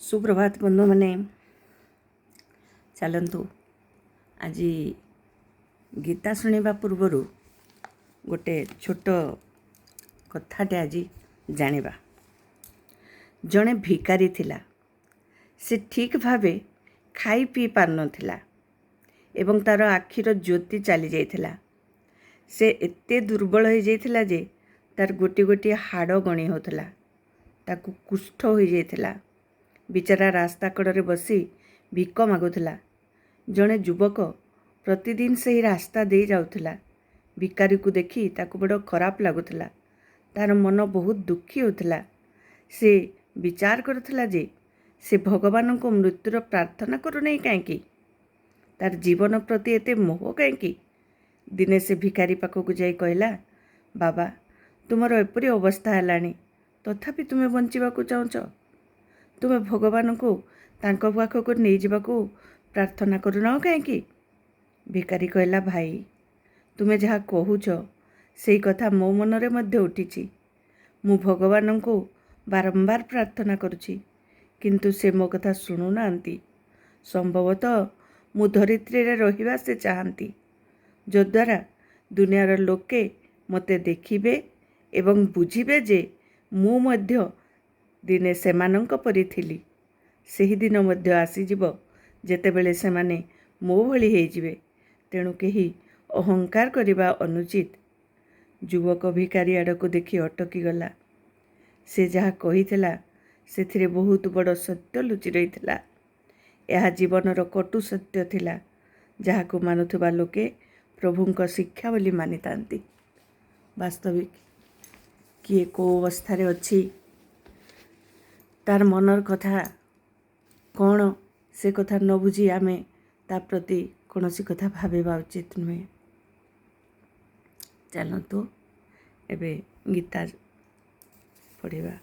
सुप्रभात बंधु मैंने चलतु आज गीता शुणा पूर्वर गोटे छोट कथाटे आज जानिबा। जड़े भिकारी थिला, से ठीक भावे खाई पी पार नथिला एवं तार आखिर ज्योति चली जाइथिला। से एते दुर्बल हो जाइथिला जे तार गोटी गोटी हाड़ गणी होतला, ताकू कुष्ठ हो जाइथिला। बिचारा रास्ता कड़े बसी भिक मागुला। जड़े युवक प्रतिदिन से ही रास्ता दे जाउथिला। भिकारी को देखी ताकू बड़ खराब लगुला। तार मन बहुत दुखी होता। से विचार करथिला जे से भगवान को मृत्युर प्रार्थना करूना कहीं, तार जीवन प्रति एते मोह कहीं। दिने से भिकारी पाखक जाई कहला, बाबा तुमर एपरी अवस्था है तथापि तुम्हें बंचिबा चाहूच, तुम्हें भगवान को तांको पाखक नहीं जावाकू प्रार्थना करूना कहीं। भिकारी कहला, भाई तुम्हें जहाँ कहूच से कथा मो मनरे मध्य उठी। मु भगवान को बारंबार प्रार्थना करुछि, किंतु से मो कथा शुणुना। संभवतः मु धरित्री रे रहिबा से चाहती, जद्वारा दुनियार लोके मते देखिबे एवं बुझिबे जे मु मध्य दिने सेमानंक परि थिली। सेही दिन मध्य आसीजिब जेतेबेले सेमाने मो भଳି हेजिबे, तेणु केही अहंकार करिबा अनुचित। युवक भिकारी आड़क देखि अटकी गला। से जहाँ कहिथिला सेथिरे बहुत बड़ सत्य लुचि रहिथिला। यह जीवनर कटु सत्य थिला, जहाकू मानुथुबा लोके प्रभुंक शिक्षा बोली मानितांती। वास्तविक किए को अवस्था अच्छी, तार मनर कथा कौन से कथा न बुझी आमे ता प्रति कौन सी कथा भाविबा उचित नुहे। चलतु एबे गीता पढ़िबा।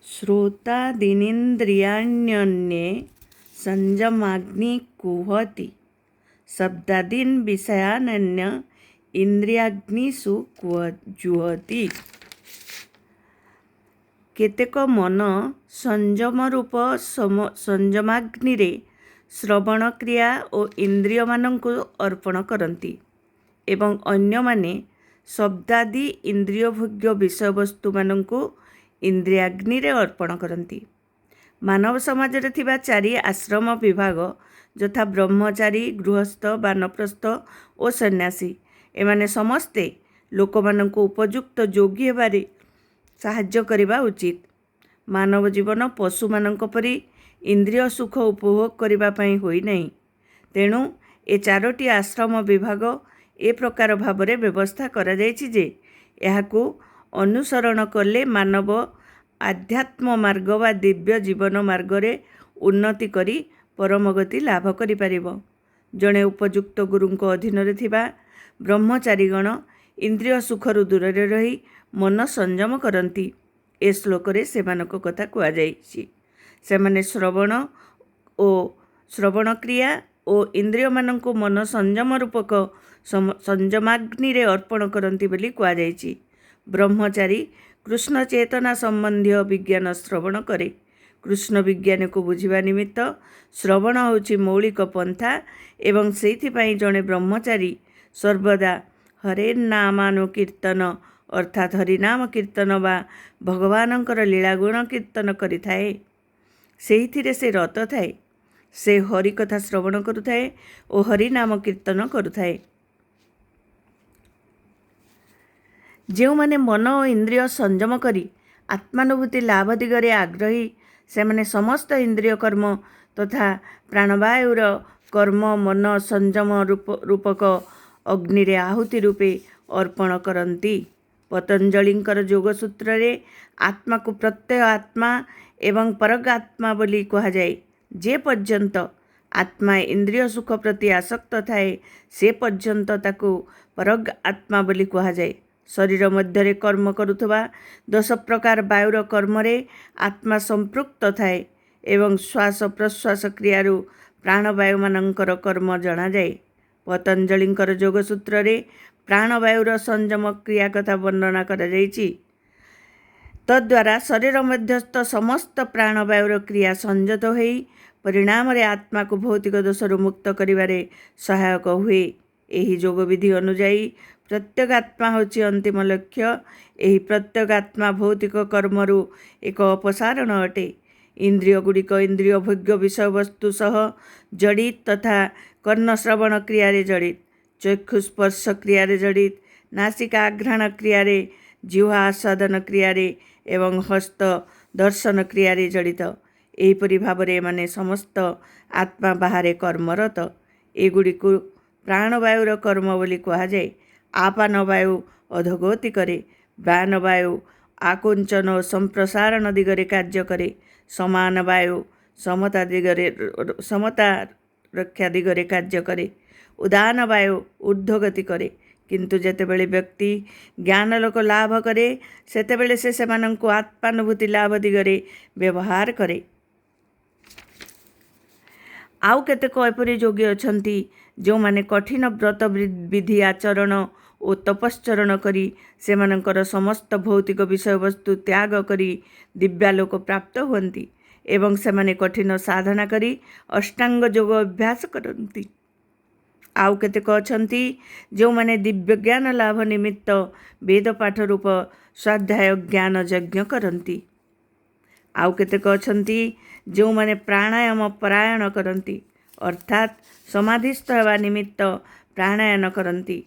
श्रोतादीनिन्द्रियाण्यन्ये संयमाग्नि कुहति, शब्दादीन विषयान्य इंद्रियाग्निषु जुहति। केतेक मन संयम रूप संयमाग्नि रे श्रवण क्रिया और इंद्रिय मानंकु अर्पण करती एवं अन्य माने शब्दादि इंद्रिय भोग्य विषय वस्तु मानंकु इंद्रियाग्नि रे अर्पण करती। मानव समाज रे थिबा चारि आश्रम विभाग यथा ब्रह्मचारी, गृहस्थ, वानप्रस्थ और सन्यासी, एमाने समस्ते लोक मानंकु उपयुक्त योगी हेबारे साहाय्य करिबा उचित। मानव जीवन पशु मानंक परि इंद्रिय सुख उपभोग करिबा पई होई नहीं। तेणु ए चारोटी आश्रम विभाग ए प्रकार भावरे व्यवस्था करा जायछि जे एहाकू अनुसरण कले मानव आध्यात्म मार्ग वा दिव्य जीवन मार्ग रे उन्नति करी परमगति लाभ करि पारिबो। जणे उपयुक्त गुरुंको अधीन रे थिबा ब्रह्मचारीगण इंद्रिय सुखरु दूर रे रही मन संयम करती। ए श्लोक रे सेमानक कथा कुआ जायछि। सेमाने श्रवण क्रिया और इंद्रिय मानक मन संयम रूपक संयमाग्नि रे अर्पण करती बोली कुआ जायछि। ब्रह्मचारी कृष्ण चेतना संबंधी विज्ञान श्रवण करे। कृष्ण विज्ञान को बुझिबा निमित्त श्रवण होछि मौलिक पंथा एवं सेइथिपाई जणे ब्रह्मचारी सर्वदा हरे नामानुकीर्तन अर्थात हरिनाम कीर्तन वा भगवानंकर लीला गुण कीर्तन करिथाए। सेहिथिरे से रत थाए। से हरि कथा श्रवण करुथाए और हरिनाम कीर्तन करुथाए। जो माने मन और इंद्रिय संयम करी आत्मानुभूति लाभ दिगरे आग्रही, से माने समस्त इंद्रिय कर्म तथा प्राणवायुर कर्म मन संयम रूपक अग्नि रे आहुति रूपे अर्पण करती। पतंजलिंकर योगसूत्र रे आत्मा को प्रत्यय आत्मा एवं परग आत्मा बोली कहा जाए। जे पर्यंत आत्मा इंद्रिय सुख प्रति आसक्त थाए से पर्यंत ताकू परग आत्मा बोली कहा जाए। शरीर मध्य कर्म करुथबा 10 प्रकार वायुर कर्म रे आत्मा संपृक्त थाए एवं श्वास प्रश्वास क्रियारु प्राणवायु मानकर कर्म जना जाए। ପତଞ୍ଜଳିଙ୍କର ଯୋଗସୂତ୍ରରେ ପ୍ରାଣବାୟୁର ସଂଯମ କ୍ରିୟା କଥା ବର୍ଣ୍ଣନା କରାଯାଇଛି। ତଦ୍ୱାରା ଶରୀର ମଧ୍ୟସ୍ଥ ସମସ୍ତ ପ୍ରାଣବାୟୁର କ୍ରିୟା ସଂଯତ ହୋଇ ପରିଣାମରେ ଆତ୍ମାକୁ ଭୌତିକ ଦୋଷରୁ ମୁକ୍ତ କରିବାରେ ସହାୟକ ହୁଏ। ଏହି ଯୋଗ ବିଧି ଅନୁଯାୟୀ ପ୍ରତ୍ୟେକ ଆତ୍ମା ହେଉଛି ଅନ୍ତିମ ଲକ୍ଷ୍ୟ। ଏହି ପ୍ରତ୍ୟେକ ଆତ୍ମା ଭୌତିକ କର୍ମରୁ ଏକ ଅପସାରଣ ଅଟେ। ଇନ୍ଦ୍ରିୟ ଗୁଡ଼ିକ ଇନ୍ଦ୍ରିୟ ଭୋଗ୍ୟ ବିଷୟବସ୍ତୁ ସହ ଜଡ଼ିତ ତଥା କର୍ଣ୍ଣ ଶ୍ରବଣ କ୍ରିୟାରେ ଜଡ଼ିତ, ଚକ୍ଷୁ ସ୍ପର୍ଶ କ୍ରିୟାରେ ଜଡ଼ିତ, ନାସିକା ଆଘ୍ରାଣ କ୍ରିୟାରେ, ଜିହ୍ୱା ଆସ୍ୱାଦନ କ୍ରିୟାରେ ଏବଂ ହସ୍ତ ଦର୍ଶନ କ୍ରିୟାରେ ଜଡ଼ିତ। ଏହିପରି ଭାବରେ ଏମାନେ ସମସ୍ତ ଆତ୍ମା ବାହାରେ କର୍ମରତ। ଏଗୁଡ଼ିକୁ ପ୍ରାଣବାୟୁର କର୍ମ ବୋଲି କୁହାଯାଏ। ଆପାନ ବାୟୁ ଅଧୋଗତି କରେ, ବ୍ୟାନ ବାୟୁ ଆକୁଞ୍ଚନ ଓ ସମ୍ପ୍ରସାରଣ ଦିଗରେ କାର୍ଯ୍ୟ କରେ, ସମାନ ବାୟୁ ସମତା ରକ୍ଷା ଦିଗରେ କାର୍ଯ୍ୟ କରେ, ଉଦାନ ବାୟୁ ଊର୍ଦ୍ଧ୍ୱଗତି କରେ। କିନ୍ତୁ ଯେତେବେଳେ ବ୍ୟକ୍ତି ଜ୍ଞାନଲୋକ ଲାଭ କରେ ସେତେବେଳେ ସେ ସେମାନଙ୍କୁ ଆତ୍ମାନୁଭୂତି ଲାଭ ଦିଗରେ ବ୍ୟବହାର କରେ। ଆଉ କେତେକ ଏପରି ଯୋଗୀ ଅଛନ୍ତି ଯେଉଁମାନେ କଠିନ ବ୍ରତ ବିଧି ଆଚରଣ ଓ ତପଶ୍ଚରଣ କରି ସେମାନଙ୍କର ସମସ୍ତ ଭୌତିକ ବିଷୟବସ୍ତୁ ତ୍ୟାଗ କରି ଦିବ୍ୟାଲୋକ ପ୍ରାପ୍ତ ହୁଅନ୍ତି ଏବଂ ସେମାନେ କଠିନ ସାଧନା କରି ଅଷ୍ଟାଙ୍ଗ ଯୋଗ ଅଭ୍ୟାସ କରନ୍ତି। ଆଉ କେତେକ ଅଛନ୍ତି ଯେଉଁମାନେ ଦିବ୍ୟ ଜ୍ଞାନ ଲାଭ ନିମିତ୍ତ ବେଦପାଠ ରୂପ ସ୍ୱାଧ୍ୟାୟ ଜ୍ଞାନ ଯଜ୍ଞ କରନ୍ତି। ଆଉ କେତେକ ଅଛନ୍ତି ଯେଉଁମାନେ ପ୍ରାଣାୟାମ ପରାୟଣ କରନ୍ତି, ଅର୍ଥାତ୍ ସମାଧିସ୍ଥ ହେବା ନିମିତ୍ତ ପ୍ରାଣାୟନ କରନ୍ତି।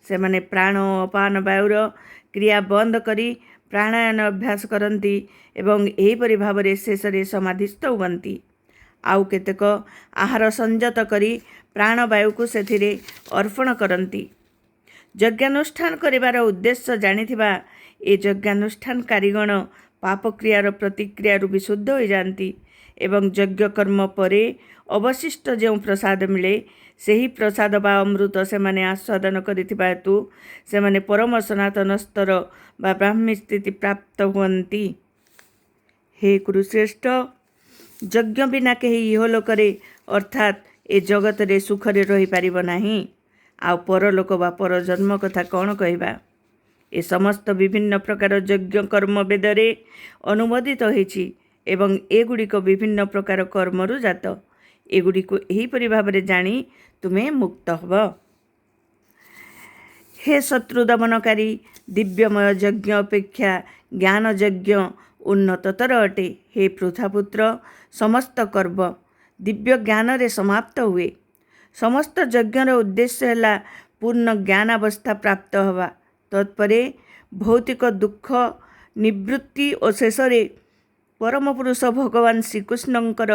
ସେମାନେ ପ୍ରାଣ ଓ ଅପାନ ବାୟୁର କ୍ରିୟା ବନ୍ଦ କରି ପ୍ରାଣାୟନ ଅଭ୍ୟାସ କରନ୍ତି ଏବଂ ଏହିପରି ଭାବରେ ଶେଷରେ ସମାଧିସ୍ଥ ହୁଅନ୍ତି। ଆଉ କେତେକ ଆହାର ସଂଯତ କରି ପ୍ରାଣବାୟୁକୁ ସେଥିରେ ଅର୍ପଣ କରନ୍ତି। ଯଜ୍ଞାନୁଷ୍ଠାନ କରିବାର ଉଦ୍ଦେଶ୍ୟ ଜାଣିଥିବା ଏ ଯଜ୍ଞାନୁଷ୍ଠାନକାରୀଗଣ ପାପକ୍ରିୟାର ପ୍ରତିକ୍ରିୟାରୁ ବିଶୁଦ୍ଧ ହୋଇଯାଆନ୍ତି ଏବଂ ଯଜ୍ଞକର୍ମ ପରେ ଅବଶିଷ୍ଟ ଯେଉଁ ପ୍ରସାଦ ମିଳେ ସେହି ପ୍ରସାଦ ବା ଅମୃତ ସେମାନେ ଆସ୍ୱାଦନ କରିଥିବା ହେତୁ ସେମାନେ ପରମ ସନାତନ ସ୍ତର ବା ବ୍ରାହ୍ମୀ ସ୍ଥିତି ପ୍ରାପ୍ତ ହୁଅନ୍ତି। ହେ କୁରୁଶ୍ରେଷ୍ଠ, ଯଜ୍ଞ ବିନା କେହି ଇହଲୋକରେ ଅର୍ଥାତ୍ ଏ ଜଗତରେ ସୁଖରେ ରହିପାରିବ ନାହିଁ। ଆଉ ପରଲୋକ ବା ପରଜନ୍ମ କଥା କ'ଣ କହିବା? ଏ ସମସ୍ତ ବିଭିନ୍ନ ପ୍ରକାର ଯଜ୍ଞ କର୍ମ ବେଦରେ ଅନୁମୋଦିତ ହୋଇଛି ଏବଂ ଏଗୁଡ଼ିକ ବିଭିନ୍ନ ପ୍ରକାର କର୍ମରୁ ଜାତ। ଏଗୁଡ଼ିକୁ ଏହିପରି ଭାବରେ ଜାଣି ତୁମେ ମୁକ୍ତ ହେବ। ହେ ଶତ୍ରୁ ଦମନକାରୀ, ଦିବ୍ୟମୟ ଯଜ୍ଞ ଅପେକ୍ଷା ଜ୍ଞାନ ଯଜ୍ଞ ଉନ୍ନତତର ଅଟେ। ହେ ପୃଥାପୁତ୍ର, ସମସ୍ତ କର୍ମ ଦିବ୍ୟ ଜ୍ଞାନରେ ସମାପ୍ତ ହୁଏ। ସମସ୍ତ ଯଜ୍ଞର ଉଦ୍ଦେଶ୍ୟ ହେଲା ପୂର୍ଣ୍ଣ ଜ୍ଞାନାବସ୍ଥା ପ୍ରାପ୍ତ ହେବା, ତତ୍ପରେ ଭୌତିକ ଦୁଃଖ ନିବୃତ୍ତି ଓ ଶେଷରେ ପରମ ପୁରୁଷ ଭଗବାନ ଶ୍ରୀକୃଷ୍ଣଙ୍କର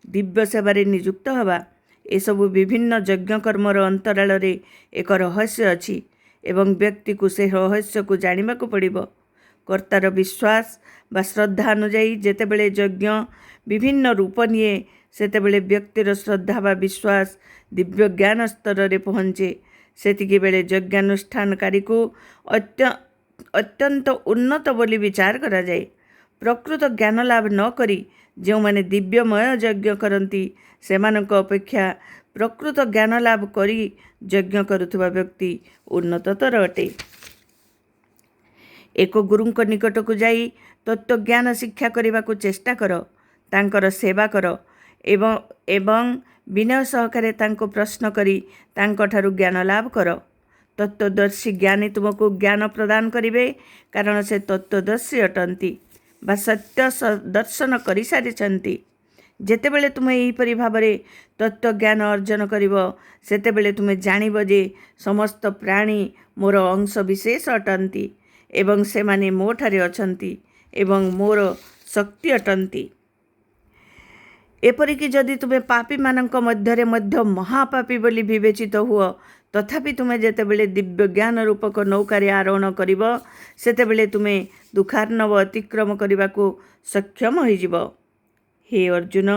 ଦିବ୍ୟ ସେବାରେ ନିଯୁକ୍ତ ହେବା। ଏସବୁ ବିଭିନ୍ନ ଯଜ୍ଞକର୍ମର ଅନ୍ତରାଳରେ ଏକ ରହସ୍ୟ ଅଛି ଏବଂ ବ୍ୟକ୍ତିକୁ ସେ ରହସ୍ୟକୁ ଜାଣିବାକୁ ପଡ଼ିବ। କର୍ତ୍ତାର ବିଶ୍ୱାସ ବା ଶ୍ରଦ୍ଧା ଅନୁଯାୟୀ ଯେତେବେଳେ ଯଜ୍ଞ ବିଭିନ୍ନ ରୂପ ନିଏ ସେତେବେଳେ ବ୍ୟକ୍ତିର ଶ୍ରଦ୍ଧା ବା ବିଶ୍ୱାସ ଦିବ୍ୟ ଜ୍ଞାନ ସ୍ତରରେ ପହଞ୍ଚେ। ସେତିକିବେଳେ ଯଜ୍ଞାନୁଷ୍ଠାନକାରୀକୁ ଅତ୍ୟନ୍ତ ଉନ୍ନତ ବୋଲି ବିଚାର କରାଯାଏ। ପ୍ରକୃତ ଜ୍ଞାନ ଲାଭ ନ କରି ଯେଉଁମାନେ ଦିବ୍ୟମୟ ଯଜ୍ଞ କରନ୍ତି ସେମାନଙ୍କ ଅପେକ୍ଷା ପ୍ରକୃତ ଜ୍ଞାନ ଲାଭ କରି ଯଜ୍ଞ କରୁଥିବା ବ୍ୟକ୍ତି ଉନ୍ନତତର ଅଟେ। ଏକ ଗୁରୁଙ୍କ ନିକଟକୁ ଯାଇ ତତ୍ତ୍ୱଜ୍ଞାନ ଶିକ୍ଷା କରିବାକୁ ଚେଷ୍ଟା କର, ତାଙ୍କର ସେବା କର ଏବଂ ବିନୟ ସହକାରେ ତାଙ୍କୁ ପ୍ରଶ୍ନ କରି ତାଙ୍କଠାରୁ ଜ୍ଞାନ ଲାଭ କର। ତତ୍ତ୍ୱଦର୍ଶୀ ଜ୍ଞାନୀ ତୁମକୁ ଜ୍ଞାନ ପ୍ରଦାନ କରିବେ, କାରଣ ସେ ତତ୍ତ୍ୱଦର୍ଶୀ ଅଟନ୍ତି ବା ସତ୍ୟ ଦର୍ଶନ କରିସାରିଛନ୍ତି। ଯେତେବେଳେ ତୁମେ ଏହିପରି ଭାବରେ ତତ୍ତ୍ୱଜ୍ଞାନ ଅର୍ଜନ କରିବ ସେତେବେଳେ ତୁମେ ଜାଣିବ ଯେ ସମସ୍ତ ପ୍ରାଣୀ ମୋର ଅଂଶ ବିଶେଷ ଅଟନ୍ତି ଏବଂ ସେମାନେ ମୋ ଠାରେ ଅଛନ୍ତି ଏବଂ ମୋର ଶକ୍ତି ଅଟନ୍ତି। ଏପରିକି ଯଦି ତୁମେ ପାପୀମାନଙ୍କ ମଧ୍ୟରେ ମଧ୍ୟ ମହାପାପୀ ବୋଲି ବିବେଚିତ ହୁଅ, ତଥାପି ତୁମେ ଯେତେବେଳେ ଦିବ୍ୟ ଜ୍ଞାନ ରୂପକ ନୌକାରେ ଆରୋହଣ କରିବ ସେତେବେଳେ ତୁମେ ଦୁଃଖାର୍ଣ୍ଣବ ଅତିକ୍ରମ କରିବାକୁ ସକ୍ଷମ ହୋଇଯିବ। ହେ ଅର୍ଜୁନ,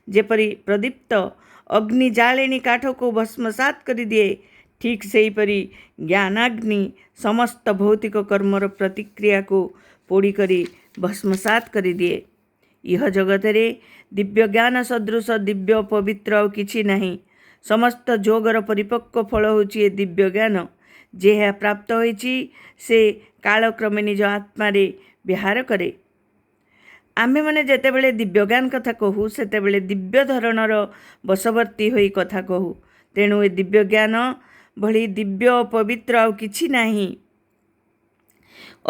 ଯେପରି ପ୍ରଦୀପ୍ତ ଅଗ୍ନି ଜାଳେଣୀ କାଠକୁ ଭସ୍ମସାତ କରିଦିଏ, ଠିକ୍ ସେହିପରି ଜ୍ଞାନାଗ୍ନି ସମସ୍ତ ଭୌତିକ କର୍ମର ପ୍ରତିକ୍ରିୟାକୁ ପୋଡ଼ି କରି ଭସ୍ମସାତ କରିଦିଏ। ଇହ ଜଗତରେ ଦିବ୍ୟ ଜ୍ଞାନ ସଦୃଶ ଦିବ୍ୟ ପବିତ୍ର ଆଉ କିଛି ନାହିଁ। ସମସ୍ତ ଯୋଗର ପରିପକ୍ୱ ଫଳ ହେଉଛି ଏ ଦିବ୍ୟ ଜ୍ଞାନ। ଯେ ଏହା ପ୍ରାପ୍ତ ହୋଇଛି ସେ କାଳକ୍ରମେ ନିଜ ଆତ୍ମାରେ ବିହାର କରେ। ଆମ୍ଭେମାନେ ଯେତେବେଳେ ଦିବ୍ୟ ଜ୍ଞାନ କଥା କହୁ ସେତେବେଳେ ଦିବ୍ୟ ଧରଣର ବଶବର୍ତ୍ତୀ ହୋଇ କଥା କହୁ। ତେଣୁ ଏ ଦିବ୍ୟ ଜ୍ଞାନ ଭଳି ଦିବ୍ୟ ଓ ପବିତ୍ର ଆଉ କିଛି ନାହିଁ।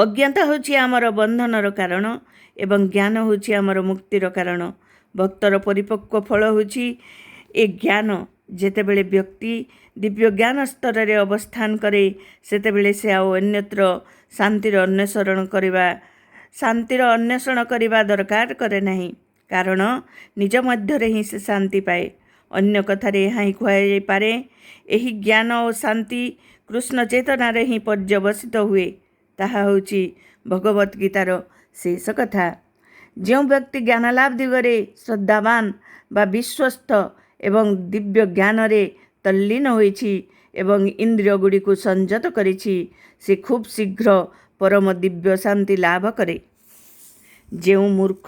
ଅଜ୍ଞାତା ହେଉଛି ଆମର ବନ୍ଧନର କାରଣ ଏବଂ ଜ୍ଞାନ ହେଉଛି ଆମର ମୁକ୍ତିର କାରଣ। ଭକ୍ତର ପରିପକ୍ୱ ଫଳ ହେଉଛି ଏ ଜ୍ଞାନ। ଯେତେବେଳେ ବ୍ୟକ୍ତି ଦିବ୍ୟ ଜ୍ଞାନ ସ୍ତରରେ ଅବସ୍ଥାନ କରେ ସେତେବେଳେ ସେ ଆଉ ଅନ୍ୟତ୍ର ଶାନ୍ତିର ଅନ୍ୱେଷଣ କରିବା ଦରକାର କରେ ନାହିଁ, କାରଣ ନିଜ ମଧ୍ୟରେ ହିଁ ସେ ଶାନ୍ତି ପାଏ। ଅନ୍ୟ କଥାରେ ଏହା ହିଁ କୁହାଯାଇପାରେ, ଏହି ଜ୍ଞାନ ଓ ଶାନ୍ତି କୃଷ୍ଣ ଚେତନାରେ ହିଁ ପର୍ଯ୍ୟବସିତ ହୁଏ। ତାହା ହେଉଛି ଭଗବତ ଗୀତାର ଶେଷ କଥା। ଯେଉଁ ବ୍ୟକ୍ତି ଜ୍ଞାନଲାଭ ଦିଗରେ ଶ୍ରଦ୍ଧାବାନ ବା ବିଶ୍ୱସ୍ତ ଏବଂ ଦିବ୍ୟ ଜ୍ଞାନରେ ତଲ୍ଲୀନ ହୋଇଛି ଏବଂ ଇନ୍ଦ୍ରିୟଗୁଡ଼ିକୁ ସଂଯତ କରିଛି, ସେ ଖୁବ୍ ଶୀଘ୍ର ପରମ ଦିବ୍ୟ ଶାନ୍ତି ଲାଭ କରେ। ଯେଉଁ ମୂର୍ଖ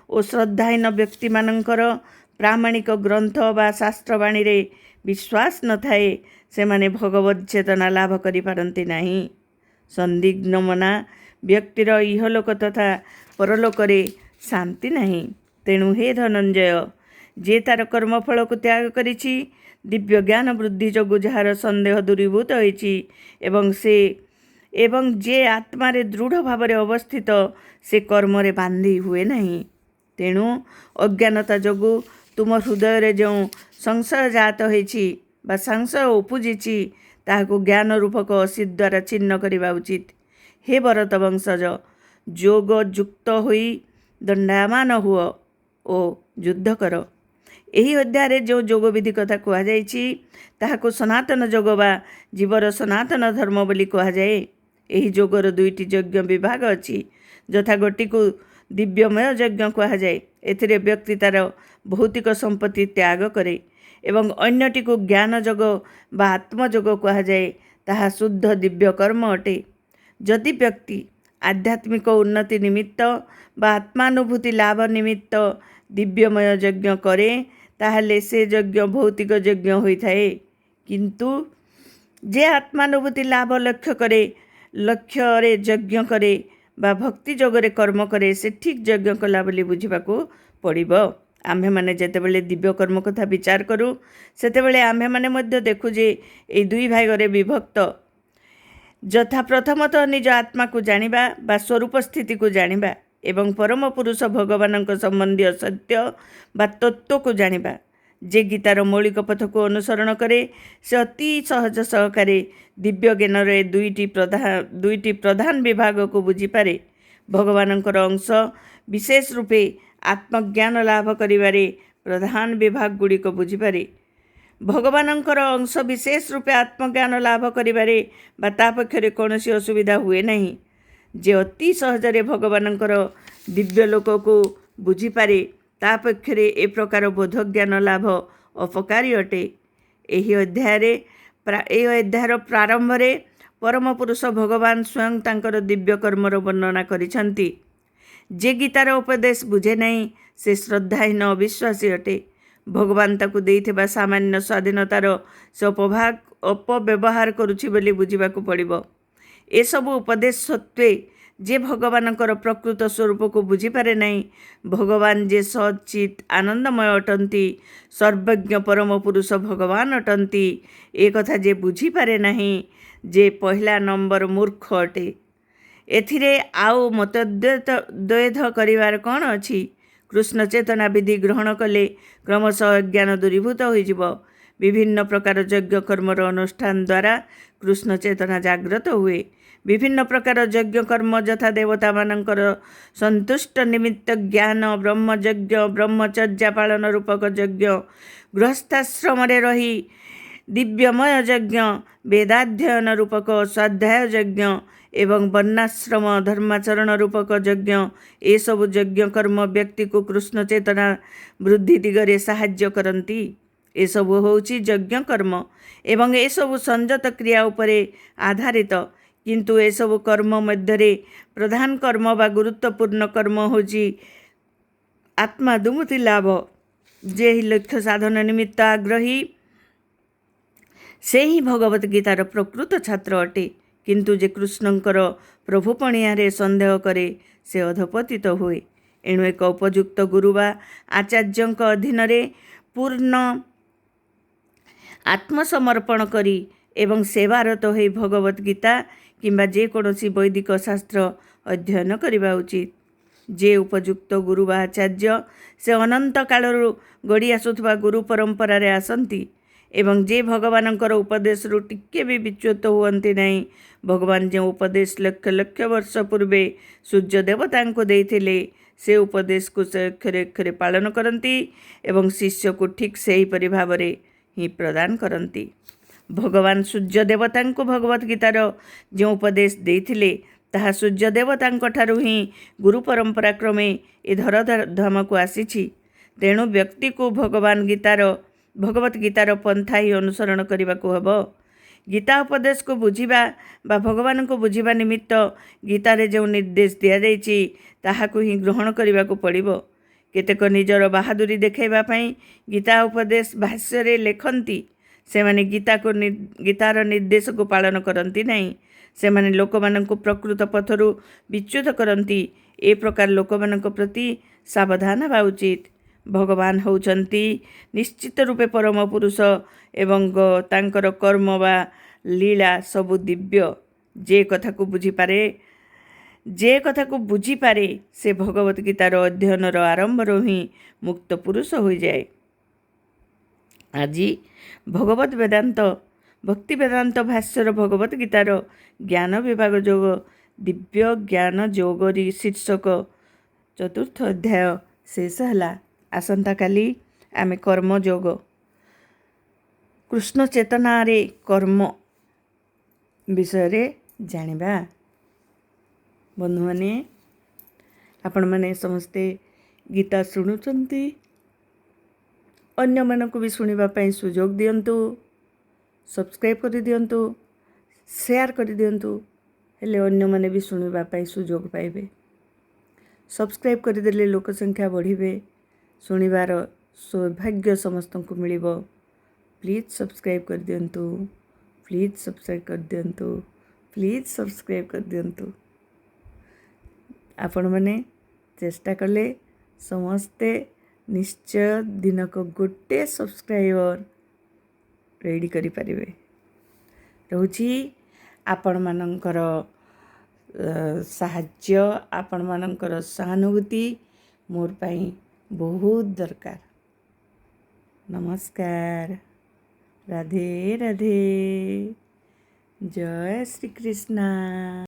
ଓ ଶ୍ରଦ୍ଧାହୀନ ବ୍ୟକ୍ତିମାନଙ୍କର ପ୍ରାମାଣିକ ଗ୍ରନ୍ଥ ବା ଶାସ୍ତ୍ରବାଣୀରେ ବିଶ୍ୱାସ ନଥାଏ ସେମାନେ ଭଗବତ ଚେତନା ଲାଭ କରିପାରନ୍ତି ନାହିଁ। ସନ୍ଦିଗ୍ଧ ମନା ବ୍ୟକ୍ତିର ଇହଲୋକ ତଥା ପରଲୋକରେ ଶାନ୍ତି ନାହିଁ। ତେଣୁ ହେ ଧନଞ୍ଜୟ, ଯେ ତାର କର୍ମଫଳକୁ ତ୍ୟାଗ କରିଛି, ଦିବ୍ୟ ଜ୍ଞାନ ବୃଦ୍ଧି ଯୋଗୁଁ ଯାହାର ସନ୍ଦେହ ଦୂରୀଭୂତ ହୋଇଛି ଏବଂ ଯେ ଆତ୍ମାରେ ଦୃଢ଼ ଭାବରେ ଅବସ୍ଥିତ, ସେ କର୍ମରେ ବାନ୍ଧି ହୁଏ ନାହିଁ। ତେଣୁ ଅଜ୍ଞାନତା ଯୋଗୁଁ ତୁମ ହୃଦୟରେ ଯେଉଁ ସଂଶୟ ଜାତ ହୋଇଛି ବା ସଂଶୟ ଉପୁଜିଛି ତାହାକୁ ଜ୍ଞାନ ରୂପକ ଅସି ଦ୍ୱାରା ଛିନ୍ନ କରିବା ଉଚିତ। ହେ ଭରତ ବଂଶଜ, ଯୋଗ ଯୁକ୍ତ ହୋଇ ଦଣ୍ଡାୟମାନ ହୁଅ ଓ ଯୁଦ୍ଧ କର। ଏହି ଅଧ୍ୟାୟରେ ଯେଉଁ ଯୋଗବିଧି କଥା କୁହାଯାଇଛି ତାହାକୁ ସନାତନ ଯୋଗ ବା ଜୀବର ସନାତନ ଧର୍ମ ବୋଲି କୁହାଯାଏ। ଏହି ଯୋଗର ଦୁଇଟି ଯଜ୍ଞ ବିଭାଗ ଅଛି, ଯଥା ଗୋଟିକୁ ଦିବ୍ୟମୟ ଯଜ୍ଞ କୁହାଯାଏ। ଏଥିରେ ବ୍ୟକ୍ତି ତାର ଭୌତିକ ସମ୍ପତ୍ତି ତ୍ୟାଗ କରେ ଏବଂ ଅନ୍ୟଟିକୁ ଜ୍ଞାନ ଯୋଗ ବା ଆତ୍ମଯୋଗ କୁହାଯାଏ। ତାହା ଶୁଦ୍ଧ ଦିବ୍ୟ କର୍ମ ଅଟେ। ଯଦି ବ୍ୟକ୍ତି ଆଧ୍ୟାତ୍ମିକ ଉନ୍ନତି ନିମିତ୍ତ ବା ଆତ୍ମାନୁଭୂତି ଲାଭ ନିମିତ୍ତ ଦିବ୍ୟମୟ ଯଜ୍ଞ କରେ ତାହେଲେ ସେ ଯଜ୍ଞ ଭୌତିକ ଯଜ୍ଞ ହୋଇଥାଏ। କିନ୍ତୁ ଯେ ଆତ୍ମାନୁଭୂତି ଲାଭ ଲକ୍ଷ୍ୟରେ ଯଜ୍ଞ କରେ ବା ଭକ୍ତି ଯୋଗରେ କର୍ମ କରେ ସେ ଠିକ୍ ଯଜ୍ଞ କଲା ବୋଲି ବୁଝିବାକୁ ପଡ଼ିବ। ଆମ୍ଭେମାନେ ଯେତେବେଳେ ଦିବ୍ୟ କର୍ମ କଥା ବିଚାର କରୁ ସେତେବେଳେ ଆମ୍ଭେମାନେ ମଧ୍ୟ ଦେଖୁ ଯେ ଏହି ଦୁଇ ଭାଗରେ ବିଭକ୍ତ। ଯଥା ପ୍ରଥମତଃ ନିଜ ଆତ୍ମାକୁ ଜାଣିବା ବା ସ୍ୱରୂପ ସ୍ଥିତିକୁ ଜାଣିବା ଏବଂ ପରମ ପୁରୁଷ ଭଗବାନଙ୍କ ସମ୍ବନ୍ଧୀୟ ସତ୍ୟ ବା ତତ୍ତ୍ୱକୁ ଜାଣିବା। ଯେ ଗୀତାର ମୌଳିକ ପଥକୁ ଅନୁସରଣ କରେ ସେ ଅତି ସହଜ ସହକାରେ ଦିବ୍ୟ ଜ୍ଞାନର ଏ ଦୁଇଟି ପ୍ରଧାନ ବିଭାଗକୁ ବୁଝିପାରେ। ଭଗବାନଙ୍କର ଅଂଶ ବିଶେଷ ରୂପେ ଆତ୍ମଜ୍ଞାନ ଲାଭ କରିବାରେ ପ୍ରଧାନ ବିଭାଗ ଗୁଡ଼ିକ ବୁଝିପାରେ। ଭଗବାନଙ୍କର ଅଂଶ ବିଶେଷ ରୂପେ ଆତ୍ମଜ୍ଞାନ ଲାଭ କରିବାରେ ବା ତା ପକ୍ଷରେ କୌଣସି ଅସୁବିଧା ହୁଏ ନାହିଁ। ଯେ ଅତି ସହଜରେ ଭଗବାନଙ୍କର ଦିବ୍ୟ ଲୋକକୁ ବୁଝିପାରେ ତା ପକ୍ଷରେ ଏ ପ୍ରକାର ବୋଧଜ୍ଞାନ ଲାଭ ଅପକାରୀ ଅଟେ। ଏହି ଅଧ୍ୟାୟର ପ୍ରାରମ୍ଭରେ ପରମ ପୁରୁଷ ଭଗବାନ ସ୍ୱୟଂ ତାଙ୍କର ଦିବ୍ୟ କର୍ମର ବର୍ଣ୍ଣନା କରିଛନ୍ତି। ଯେ ଗୀତାର ଉପଦେଶ ବୁଝେ ନାହିଁ ସେ ଶ୍ରଦ୍ଧାହୀନ ଅବିଶ୍ୱାସୀ ଅଟେ। ଭଗବାନ ତାକୁ ଦେଇଥିବା ସାମାନ୍ୟ ସ୍ୱାଧୀନତାର ସେ ଅପବ୍ୟବହାର କରୁଛି ବୋଲି ବୁଝିବାକୁ ପଡ଼ିବ। ଏସବୁ ଉପଦେଶ ସତ୍ତ୍ୱେ ଯେ ଭଗବାନଙ୍କର ପ୍ରକୃତ ସ୍ୱରୂପକୁ ବୁଝିପାରେ ନାହିଁ, ଭଗବାନ ଯେ ସଚ୍ଚିତ୍ ଆନନ୍ଦମୟ ଅଟନ୍ତି, ସର୍ବଜ୍ଞ ପରମ ପୁରୁଷ ଭଗବାନ ଅଟନ୍ତି, ଏ କଥା ଯେ ବୁଝିପାରେ ନାହିଁ, ଯେ ପହିଲା ନମ୍ବର ମୂର୍ଖ ଅଟେ। ଏଥିରେ ଆଉ ମତଦ୍ୱୈଧ କରିବାର କ'ଣ ଅଛି? କୃଷ୍ଣ ଚେତନା ବିଧି ଗ୍ରହଣ କଲେ କ୍ରମଶଃ ଅଜ୍ଞାନ ଦୂରୀଭୂତ ହୋଇଯିବ। ବିଭିନ୍ନ ପ୍ରକାର ଯଜ୍ଞ କର୍ମର ଅନୁଷ୍ଠାନ ଦ୍ୱାରା କୃଷ୍ଣ ଚେତନା ଜାଗ୍ରତ ହୁଏ। ବିଭିନ୍ନ ପ୍ରକାର ଯଜ୍ଞ କର୍ମ ଯଥା ଦେବତାମାନଙ୍କର ସନ୍ତୁଷ୍ଟ ନିମିତ୍ତ ଜ୍ଞାନ ବ୍ରହ୍ମଯଜ୍ଞ, ବ୍ରହ୍ମଚର୍ଯ୍ୟା ପାଳନ ରୂପକ ଯଜ୍ଞ, ଗୃହସ୍ଥାଶ୍ରମରେ ରହି ଦିବ୍ୟମୟ ଯଜ୍ଞ, ବେଦାଧ୍ୟୟନ ରୂପକ ସ୍ୱାଧ୍ୟାୟ ଯଜ୍ଞ ଏବଂ ବର୍ଣ୍ଣାଶ୍ରମ ଧର୍ମାଚରଣ ରୂପକ ଯଜ୍ଞ, ଏସବୁ ଯଜ୍ଞ କର୍ମ ବ୍ୟକ୍ତିକୁ କୃଷ୍ଣ ଚେତନା ବୃଦ୍ଧି ଦିଗରେ ସାହାଯ୍ୟ କରନ୍ତି। ଏସବୁ ହେଉଛି ଯଜ୍ଞ କର୍ମ ଏବଂ ଏସବୁ ସଂଯତ କ୍ରିୟା ଉପରେ ଆଧାରିତ। କିନ୍ତୁ ଏସବୁ କର୍ମ ମଧ୍ୟରେ ପ୍ରଧାନ କର୍ମ ବା ଗୁରୁତ୍ୱପୂର୍ଣ୍ଣ କର୍ମ ହେଉଛି ଆତ୍ମାଦୁମୁକ୍ତି ଲାଭ। ଯେ ଏହି ଲକ୍ଷ୍ୟ ସାଧନ ନିମିତ୍ତ ଆଗ୍ରହୀ से ही भगवत गीतार प्रकृत छात्र अटे। किंतु जे कृष्णंकर प्रभु पणियारे संदेह करे से अधपतित हुए। एणु एक उपयुक्त गुरु बा आचार्यंक अधीन पूर्ण आत्मसमर्पण करी एवं सेवारत हो भगवत गीता किंबा जेकोसी वैदिक शास्त्र अध्ययन करने उचित। जे उपयुक्त गुरु बा आचार्य से अनंत कालरू गड़ी आसुवा गुरु परंपरार आसती एवं जे भगवानकर उपदेश रु टिके भी विच्युत हुअन्ति नहीं। भगवान जो उपदेश लक्ष लक्ष वर्ष पूर्वे सूर्य देवता को देइथिले से उपदेश को से अक्षरे अक्षरे पालन करती एवं शिष्य को ठीक से ही परि भावरे ही प्रदान करती। भगवान सूर्य देवता को भगवत गीतार जो उपदेश देइथिले ताहा सूर्य देवता ठारू ही गुरु परंपरा क्रमे ए धराधाम को आसीछि। तेणु व्यक्ति को भगवत गीतार पंथा ही अनुसरण करने को हब। गीता उपदेश को बुझिबा बा भगवान को बुझिबा निमित्त गीतारे जो निर्देश दिया जाइछि ताहाकु ही ग्रहण करने को पड़िबो। केतेक निजर बहादुरी देखैबा पई गीता उपदेश भाष्य लेखन्ति। सेमाने गीतार निर्देश को पालन करती नहीं। सेमाने लोकमानंकु प्रकृत पथरु विच्युत करती। ए प्रकार लोकमानंक प्रति सावधान हेबा उचित। भगवान होउचंती निश्चित रूपे परम पुरुष एवं तांकर कर्म बा लीला सबु दिव्य। जे कथा को बुझी पारे से भगवत गीतार अध्ययनर आरंभर ही मुक्त पुरुष हो जाए। आज भगवत वेदांत भक्ति वेदांत भाष्यर भगवत गीतार ज्ञान विभाग जोग दिव्य ज्ञान जोगरी शीर्षक चतुर्थ अध्याय शेष है। आसंता काली आमे कर्म जोग कृष्ण चेतनारे कर्म विषय जानिबा। बंधु माने आपण माने समस्ते गीता शुणुचंती अन्य मानक भी शुणिबा पई सुजोग दियंतु। सब्सक्राइब कर दियंतु, शेयर कर दियंतु, हेले अन्य माने भी शुणिबा पई सुजोग पाइबे। सब्सक्राइब कर देले लोक संख्या बढ़िबे, शुणिबार सौभाग्य समस्त को मिलिबो। प्लीज सब्सक्राइब कर दियंतु, प्लीज सब्सक्राइब कर दियंतु, प्लीज सब्सक्राइब कर दियंतु। आपण माने चेष्टा कले समस्ते निश्चय दिन को गोटे सब्सक्राइबर रेडी करि परिबे। रहूची आपण मानकर साहाय्य आपण मानकर सहानुभूति मोर पाई बहुत दरकार। नमस्कार, राधे राधे, जय श्री कृष्ण।